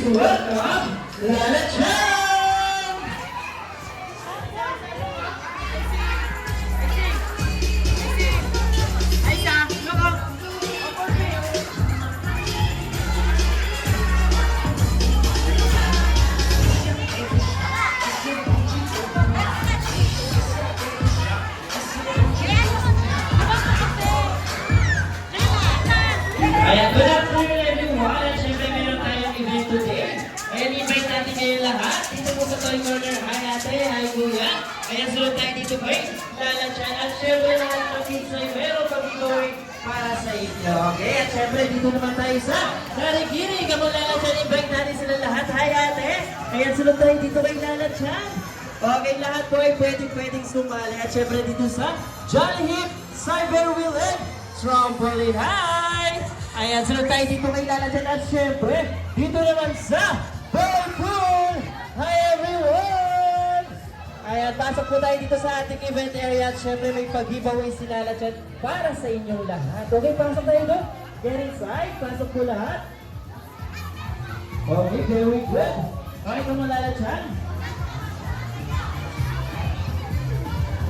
please welcome Lala Chan! Ayan, good afternoon everyone. At syempre meron tayong event today. Ayan, invite natin kayo lahat. Dito po sa Toy Corner. Hi ate, hi kuya. Ayan, sunod tayo dito kay Lala Chan. At syempre lahat ng kids ay meron pang giveaway para sa inyo. Okay, at syempre dito naman tayo sa Narigiri. Kamo Lala Chan, invite natin sila lahat. Hi ate. Ayan, sunod tayo dito kay Lala Chan. Okay, lahat po ay pwedeng sumali. At syempre dito sa Jolly Hip Cyber Wheel Trampoline. Hi! Ayan, sunod tayo dito kay Lala Chan at syempre, dito naman sa Pool! Hi everyone! Ayan, pasok po tayo dito sa ating event area at syempre may pag-giveaway si Lala Chan para sa inyong lahat. Okay, pasok tayo doon. Get inside, pasok po lahat. Okay, very good. Okay, come on Lala Chan.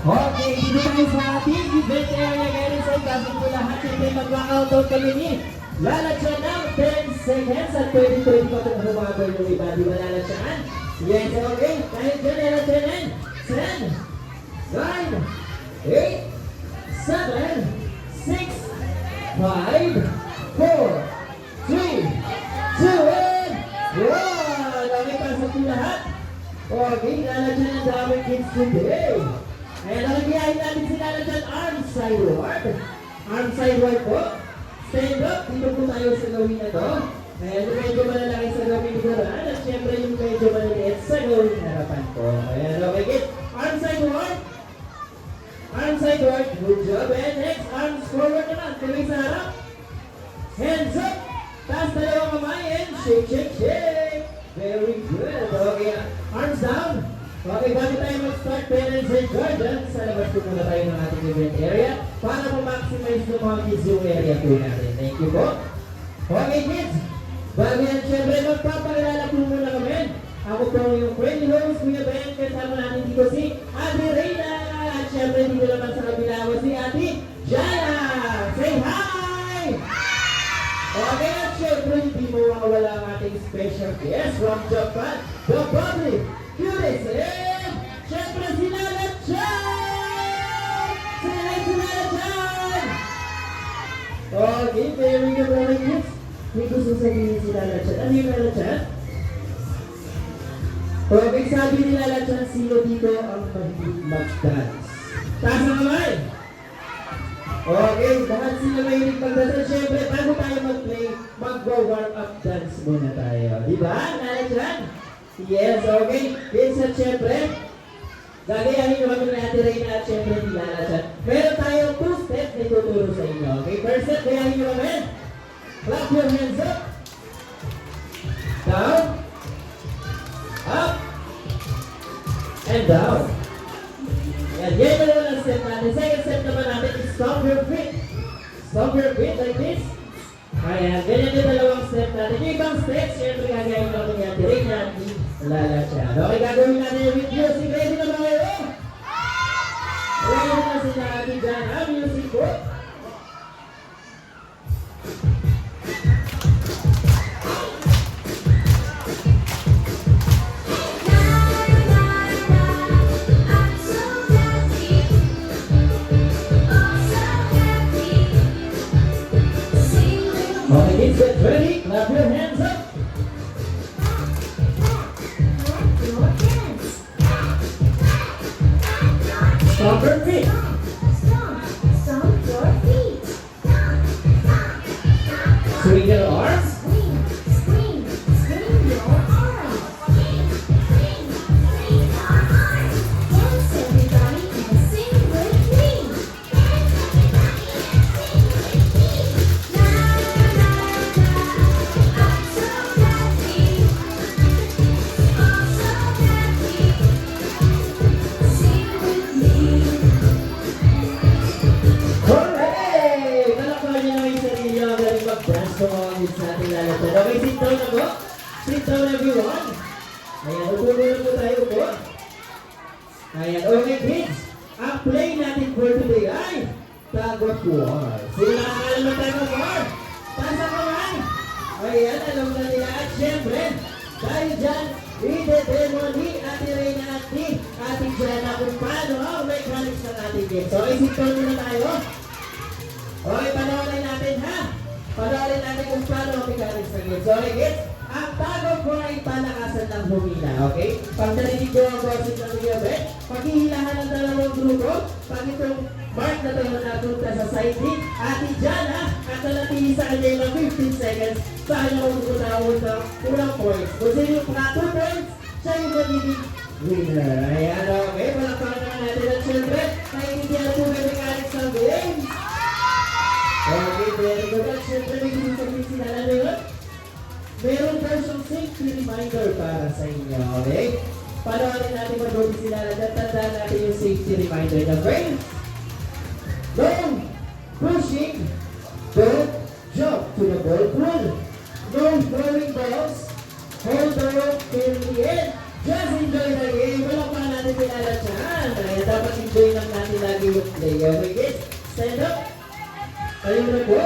Okay, dito tayo sa ating event area. Get inside, pasok po lahat. Syempre mag-countdown kami ni Lala Chan ng 10 seconds at 20 pa ito na humabol yung iba. Di ba Lala Chan? Yes, okay. Kahit dyan Lala Chan and 10, 9, 8, 7, 6, 5, 4, 3, 2, and 1. Okay, pasok po lahat. Okay, Lala Chan and daming kids today. Ayan, nakikiyahin natin si Lala Chan arm sideward. Arm sideward po. Stand up, dito po tayo sa gawin na to. Ayan, yung medyo malalaki sa gawin likuran at syempre yung medyo maliliit sa gawin harapan po. Ayan, okay, get. Arm sideward. Arm sideward. Good job. And next, arms forward naman. Tuloy sa harap. Hands up. Taas dalawang kamay and shake, shake, shake. Very good. Okay, arms down. Okay, bago tayo mag-start, parents and guardians, sa labas po muna tayo ng ating event area para ma-maximize ng mga kids yung area po natin. Thank you po. Okay kids, bago yan syempre magpapakilala po muna kami. Ako po yung friendly host, Kuya Ben, kasama natin dito si Ate Reyna. At syempre dito naman sa kabila ko si Ate Jana. Say hi! Okay, at syempre hindi mo makawala ang ating special guest from Japan, the public. Curious, and syempre si Lala Chan! Say hi to Lala Chan! Okay, very good mga kids. May gusto sabihin si Lala Chan. Ano yung Lala Chan? Okay, sabi ni Lala Chan, sino dito ang mahilig mag-dance? Taas na kamay! Okay, bakit sila mahilig mag-dance? Syempre, bago tayo mag-play, mag-warm up dance muna tayo. Diba, Lala Chan? Yes, okay. Yes, at syempre, gagayahin nyo kami na Ate Reyna at syempre ni Lala Chan. Meron tayong 2 steps na ituturo sa inyo. Okay, first step, gayahin nyo kami. Clap your hands up. Down. Up. And down. Yan, yan na naman ang step natin. Second step naman natin is stomp your feet. Stomp your feet like this. Ayan, ganyan yung dalawang step natin. Yung ibang steps, syempre gagayahin nyo kami ni Ate Reyna at ni Lala Chan. Okay, gagawin natin yung music. Ready na ba kayo? Ready na sila Ate Jana. Music po. Okay, kids, get ready. Clap your hands up. Stomp your feet. Stomp your feet. Swing your arms. Swing your arms. Dance everybody and sing with me. La la la, I'm so happy. I'm so happy. Sing with me. Hooray! Kalakpan niyo naman yung sarili niyo. Galing mag-dance ko mga kids natin Lala Chan. Okay, sit down na po. Sit down everyone. Ayan, upo muna po tayo po. Ayan, okay kids. Ang play natin for today ay Tag of War. Sino nakakalam ng Tag of War? Taas ang kamay. Ayan, alam na nila. At syempre, dahil dyan, i-demo ni Ate Reyna at ni Ate Jenna kung paano ang mechanics ng ating game. So, isipin muna tayo. Okay, panoorin natin ha. Panoorin natin kung paano ang mechanics ng game. So, okay kids, ang Tag of War ay palakasan ng humila, okay? Pag narinig nyo ang boses ng Yabet, paghihilahan ng dalawang grupo, pag itong mark na tayo napunta sa side hit, Ate Jana, at nanatili sa kanya ng 15 seconds, sa kanya kung gumunawon ng unang points. Kung sino yung mga 2 points, siya yung magiging winner. Ayan, okay? Palakpakan naman natin at syempre, naiintindihan na po may mechanics ng game. Okay, very good. At syempre, may gusto sila na yun. Meron daw siyang safety reminder para sa inyo, okay? Panoorin natin mag-uwi sila na tandaan natin yung safety reminder na brain. Don't pushing, don't jump to the ball pool. No throwing balls, hold the rope till the end. Just enjoy the game. Walang pa natin pinalatsahan. Kaya dapat enjoy lang natin lagi yung play. Okay, guys? Stand up. Kayo na po.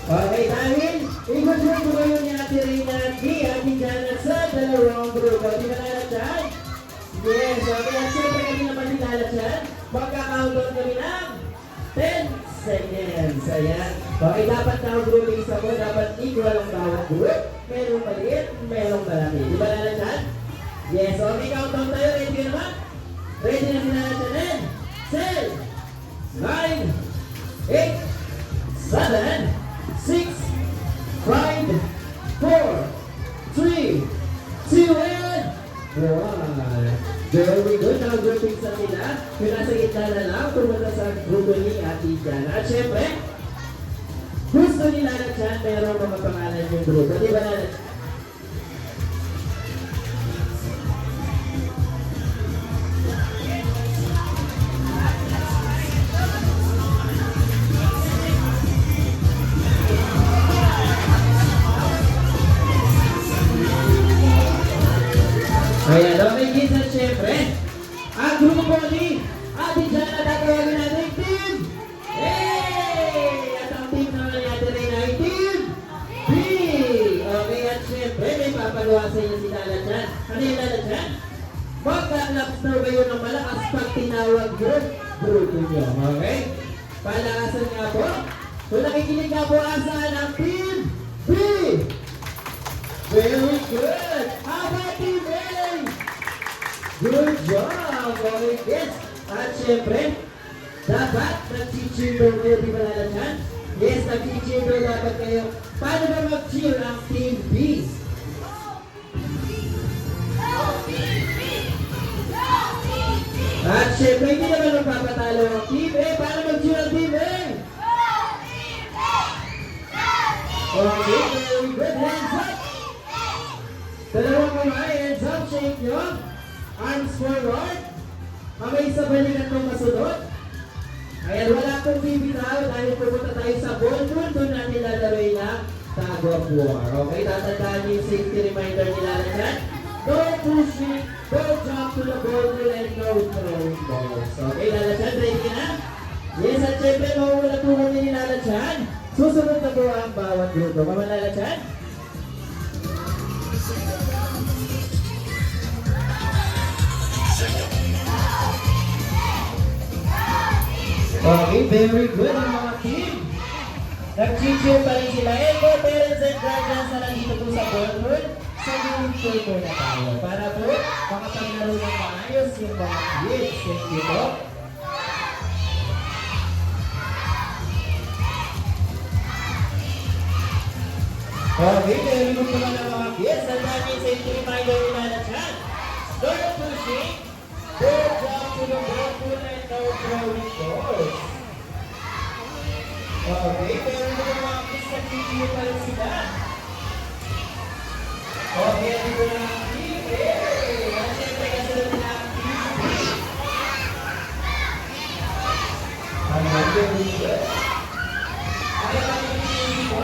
Okay, dahil ikot-ikot ko ngayon ni Ate Reyna at ni Ate Jana sa dalawang grupo. Di ba nalatsahan? Yes, okay. At syempre kami naman nilalatsahan. Magka-countdown kami ng 10 seconds. Ayan. Okay, dapat na-grouping sa mo. Dapat equal ang bawat group. Merong maliit, merong malaki. Di ba nalatsahan? Yes, okay. Countdown tayo. Ready ka naman? Ready na nilalatsahan? 10, 9, 8, 7, 6, 5, 4, 3, 2, and 1. Very good. Nag-grouping sa sila. Yung nasa gitna na lang, pumunta sa grupo ni Ate Jana. At syempre, gusto nila na dyan, mayroong mga pangalan yung grupo. Di ba na? Ayan, okay kids, at syempre, ang grupo ni Ate Jana tatawagin natin team A! At ang team naman ni Ate Reyna ay team B! Okay, at syempre, may papagawa sa inyo si Lala dyan. Ano yung Lala dyan? Magka-lobster kayo ng malakas pag tinawag yung grupo nyo, okay? Palakasan nga po. Kung nakikinig nga po, asahan ang team B! Very good! How about team A? Good job! Okay, yes! At syempre, dapat nag-cheer kayo, di ba nalatyan? Yes, nag-cheer dapat kayo. Paano ba mag-cheer ang team B? At syempre, hindi naman magpapatalo ang team A. Paano mag-cheer ang team A? Okay, very good. Hands up! Dalawang kamay, hands up, shake nyo. Arms forward. Kamay sa balikan kong masunod. Ayan, wala akong bibitaw dahil pupunta tayo sa ball pool. Doon natin lalaroin ang Tag of War. Okay, tatandaan niyo yung safety reminder nila na dyan. Don't push it, don't jump to the ball pool, and no throwing balls. Okay, lalatyan, ready ka na? Yes, at syempre, mawawala po kami ni lalatyan. Susunod na po ang bawat grupo. Mamalalatyan? Okay, very good ang mga team. Nag-cheer pa rin sila. And go parents and guardians na nandito po sa ballroom. Sa room tour po na tayo. Para po makapaglaro ng maayos yung mga kids. Thank you po. Okay, very good naman ang mga kids. Ang dami safety reminder nila na dyan. Don't pushing. Don't jump to the ball pool and no throwing balls. Okay, pero ito yung mga kids na video pa rin sila. Okay, ito na ang team. Hey! At syempre kasunod na ang team. Ang very good. Ay, ang team mo.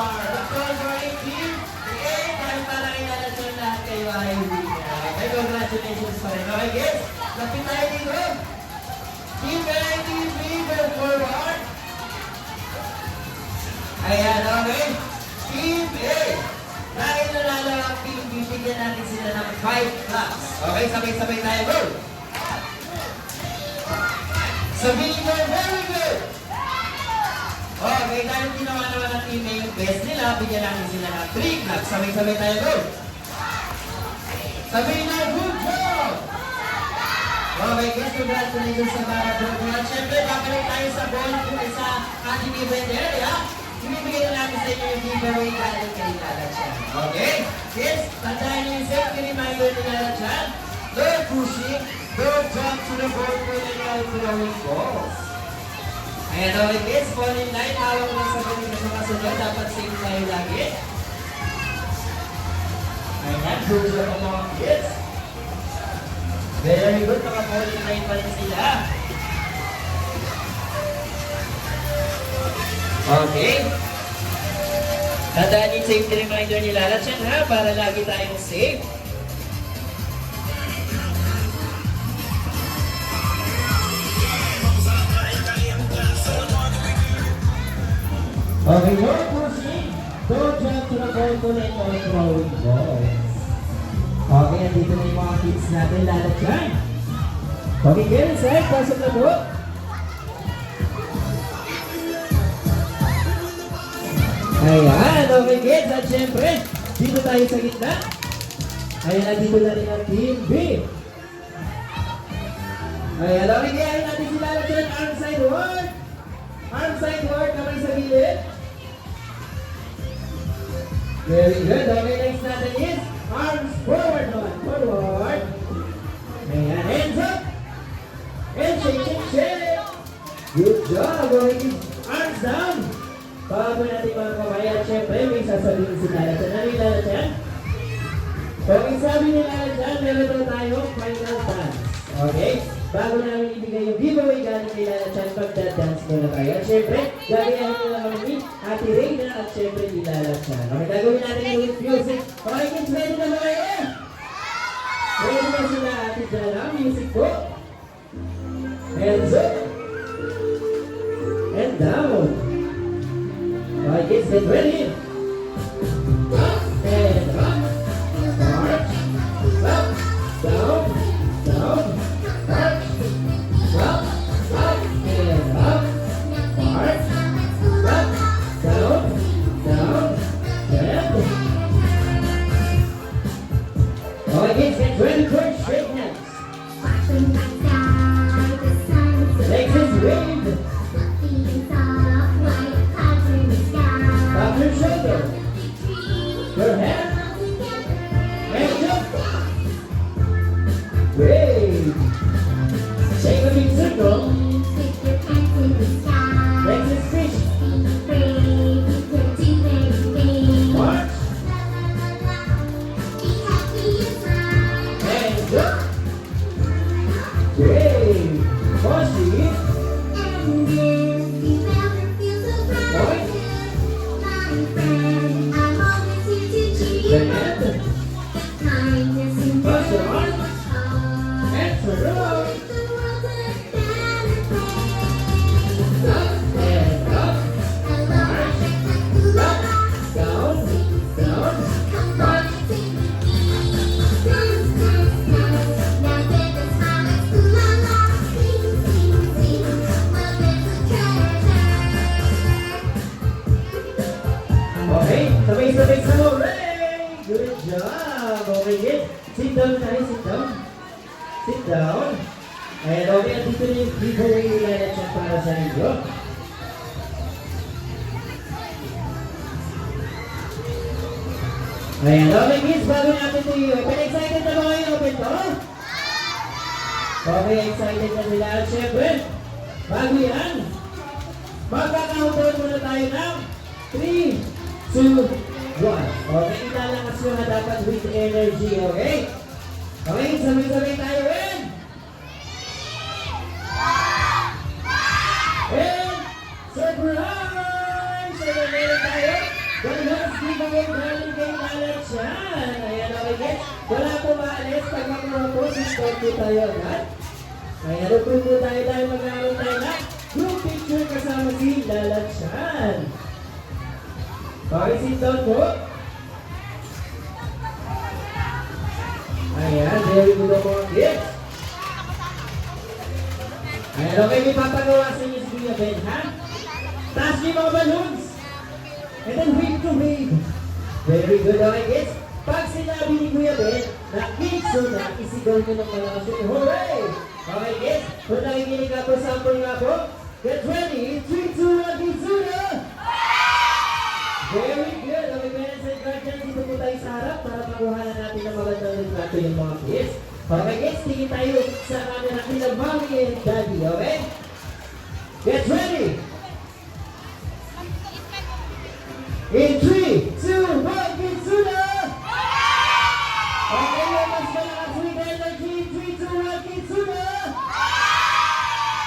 The call for a team. Okay, dahil parang ilalasyon lahat kayo ay winner. Okay, congratulations pa rin. Okay, guys, lapit tayo dito. Team A, Team B, go forward. Ayan, okay. Team A. Dahil nanalo ang Team B, bigyan natin sila ng 5 claps. Okay, sabay-sabay tayo. Go! Sabihin mo, very good! Okay, dahil ginawa naman ng Team A yung best nila, bigyan natin sila ng 3 claps. Sabay-sabay tayo. Go! Sabihin mo, good job! Okay, guys, congratulations sa mga program. At syempre, babalik tayo sa ball kung sa ating event area. Ibibigay na natin sa inyo yung giveaway galing kay Lala Chan. Okay? Yes, tandaan niyo yung safety reminder ni Lala Chan. No pushing, no jump to the ball when you're throwing balls. Ayan, okay kids, fall in line. Hawak lang sa galing na mga sunod. Dapat safe tayo lagi. Ayan, good job ang mga kids. Very good, naka-fall in line pa rin sila. Okay. Tandaan yung safety reminder ni Lala Chan ha, para lagi tayong safe. Okay, no pushing. Don't jump to the ball to let all throwing balls. Okay, andito na yung mga kids natin, Lala Chan. Okay, girls, right? Pasok na po. Ayan, okay kids, at syempre, dito tayo sa gitna. Ayan, nandito na rin ang Team B. Ayan, okay, kaya natin sila natin arm side work. Arm side work, kamay sa gilid. Very good, okay, next natin is arms forward naman, forward. Ayan, hands up. And shake, shake, shake. Good job, okay kids. Arms down. Bago natin mga kamay at syempre may sasabihin si Lala Chan. Ano yung Lala Chan? Okay, sabi ni Lala Chan, meron daw tayo final dance. Okay? Bago namin ibigay yung giveaway galing kay Lala Chan, magda-dance muna tayo. At syempre, gagayahin nila kami ni Ate Reyna at syempre ni Lala Chan. Okay, gagawin natin yung with music. Okay, kids, ready na ba kayo? Ready na sila Ate Jana. Music po. Hands up. And down. Alright, kids, get ready. Up and up. March. Up. Down. Down. March. Up. Up and up. March. Up. Down. Down. And. Alright, kids, get ready for shake hands. Legs is waved. Up your shoulder. Your head. And jump. Great. Shake a big circle. Legs is fish. March. And jump. Great. Bossy. Point. The head. Cross your arms. And turn around. Up and up. March. Up. Down. Down. March. Okay, sabay-sabay sa hooray! Good job! Okay, yes. Sit down tayo, sit down. Sit down. Ayan, okay, at dito yung giveaway nila na siya para sa inyo. Ayan, okay kids, bago natin ito i-open. Excited na ba kayo i-open to? Okay, excited na nila. At syempre, bago yan, magkaka-countdown muna tayo ng 3, 2, 1. Okay, ilalakas nyo na dapat with energy, okay? Okay, sabay-sabay tayo, and surprise! Ayan, meron tayo. Chan. Ayan, okay guys. Wala po maalis. Pag makuha po, support po tayo agad. Ayan, approve po tayo dahil mag-aaral tayo na group picture kasama si Lala Chan. Okay, sit down po. Ayan, very good ang mga kids. Ayan, okay, may papagawa sa inyo si Kuya Ben, ha? Taas niyo yung mga balloons. And then wave to wave. Very good, okay kids. Pag sinabi ni Kuya Ben na kitso na, isigaw nyo ng malakas yun. Hooray! Okay kids, kung nakikinig ka po, sample nga po. Get ready, 3, 2, 1, kitso na! Very good. Okay, parents and guardians, dito po tayo sa harap para makuhanan natin ang magandang retrato yung mga kids. Okay kids, tingin tayo sa camera nila Mommy and Daddy, okay? Get ready! In 3, 2, 1, kitso na! Okay, mas malakas with energy. 3, 2, 1, kitso na!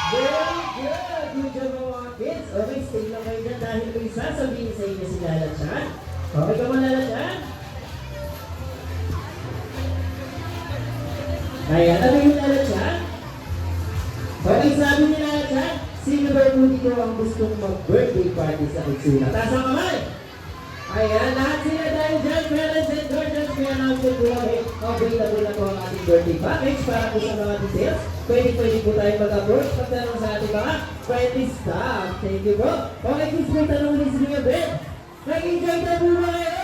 Very good! Good job mga kids. Okay, stay lang kayo dyan dahil may sasabihin sa inyo si Lala Chan. Okay ka mo, Lala Chan? Ayan, ano yung Lala Chan? Okay, sabi ni Lala Chan, sino ba po dito ang gustong mag-birthday party sa Kitsuna? Taas ang kamay! Ayan, lahat sila dahil dyan, parents and guardians, may announcement po kami. Available na po ang ating birthday package para po sa mga details. Pwede po tayo mag-approach, magtanong sa ating mga friendly staff. Thank you po. Okay, kids, may tanong ulit sa inyo, Ben. Nag-enjoy na po ba kayo?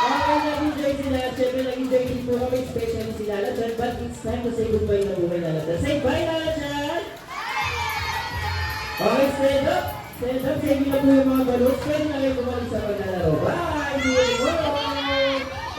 Okay, nag-enjoy sila. Siyempre, nag-enjoy din po kami, especially si Lala Chan. But it's time to say goodbye na po kay Lala Chan. Say bye, Lala Chan! Okay, stand up. Stand up, sige na po yung mga balloons. Pwede na